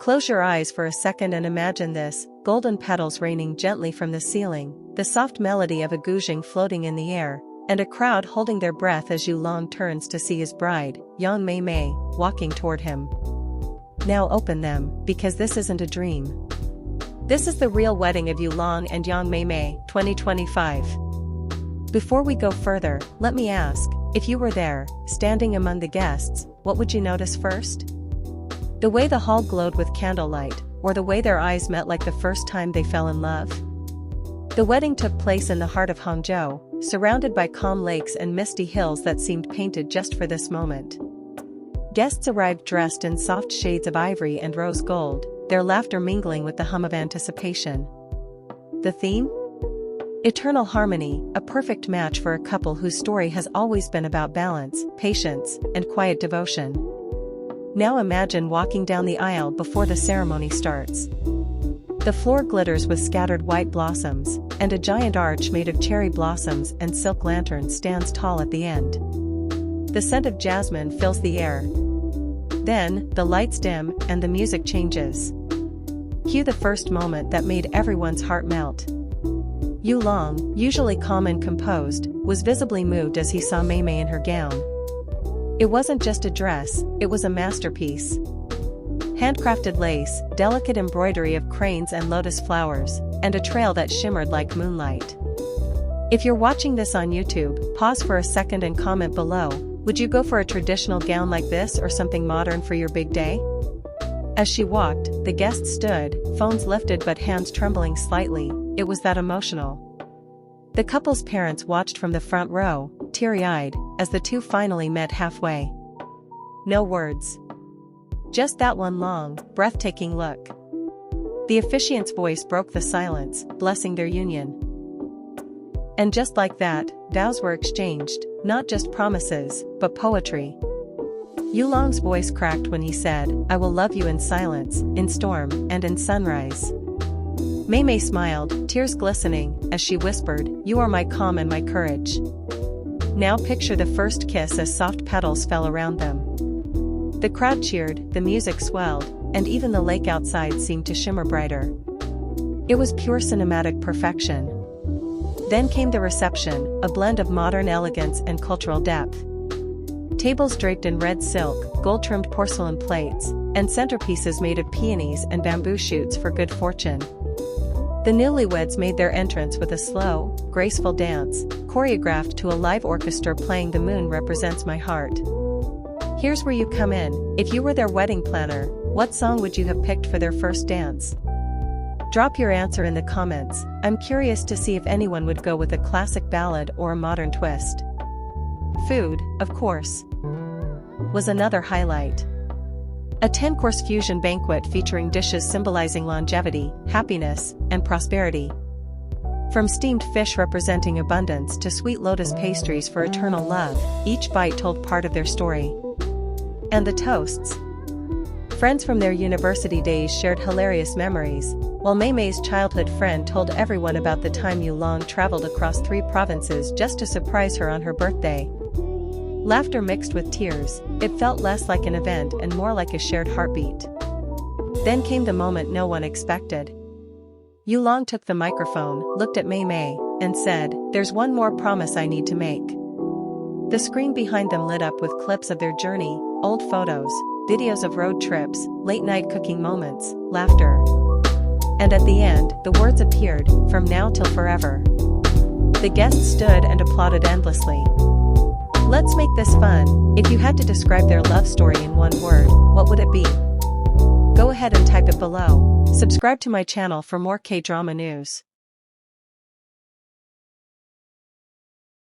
Close your eyes for a second and imagine this, golden petals raining gently from the ceiling, the soft melody of a guzheng floating in the air, and a crowd holding their breath as Yulong turns to see his bride, Yang Mei, walking toward him. Now open them, because this isn't a dream. This is the real wedding of Yulong and Yang Mei, 2025. Before we go further, let me ask, if you were there, standing among the guests, what would you notice first? The way the hall glowed with candlelight, or the way their eyes met like the first time they fell in love? The wedding took place in the heart of Hangzhou, surrounded by calm lakes and misty hills that seemed painted just for this moment. Guests arrived dressed in soft shades of ivory and rose gold, their laughter mingling with the hum of anticipation. The theme? Eternal harmony, a perfect match for a couple whose story has always been about balance, patience, and quiet devotion. Now imagine walking down the aisle before the ceremony starts. The floor glitters with scattered white blossoms, and a giant arch made of cherry blossoms and silk lanterns stands tall at the end. The scent of jasmine fills the air. Then, the lights dim, and the music changes. Cue the first moment that made everyone's heart melt. Yulong, usually calm and composed, was visibly moved as he saw Mei in her gown. It wasn't just a dress, it was a masterpiece. Handcrafted lace, delicate embroidery of cranes and lotus flowers, and a trail that shimmered like moonlight. If you're watching this on YouTube, pause for a second and comment below, would you go for a traditional gown like this or something modern for your big day? As she walked, the guests stood, phones lifted but hands trembling slightly, it was that emotional. The couple's parents watched from the front row, teary-eyed, as the two finally met halfway. No words. Just that one long, breathtaking look. The officiant's voice broke the silence, blessing their union. And just like that, vows were exchanged, not just promises, but poetry. Yulong's voice cracked when he said, "I will love you in silence, in storm, and in sunrise." Mei smiled, tears glistening, as she whispered, "You are my calm and my courage." Now picture the first kiss as soft petals fell around them. The crowd cheered, the music swelled, and even the lake outside seemed to shimmer brighter. It was pure cinematic perfection. Then came the reception, a blend of modern elegance and cultural depth. Tables draped in red silk, gold-trimmed porcelain plates, and centerpieces made of peonies and bamboo shoots for good fortune. The newlyweds made their entrance with a slow, graceful dance, choreographed to a live orchestra playing "The Moon Represents My Heart." Here's where you come in. If you were their wedding planner, what song would you have picked for their first dance? Drop your answer in the comments. I'm curious to see if anyone would go with a classic ballad or a modern twist. Food, of course, was another highlight. A 10-course fusion banquet featuring dishes symbolizing longevity, happiness, and prosperity. From steamed fish representing abundance to sweet lotus pastries for eternal love, each bite told part of their story. And the toasts. Friends from their university days shared hilarious memories, while Mei's childhood friend told everyone about the time Yulong traveled across 3 provinces just to surprise her on her birthday. Laughter mixed with tears, it felt less like an event and more like a shared heartbeat. Then came the moment no one expected. Yulong took the microphone, looked at Mei, and said, "There's one more promise I need to make." The screen behind them lit up with clips of their journey, old photos, videos of road trips, late-night cooking moments, laughter. And at the end, the words appeared, "From now till forever." The guests stood and applauded endlessly. Let's make this fun. If you had to describe their love story in one word, what would it be? Go ahead and type it below. Subscribe to my channel for more K-drama news.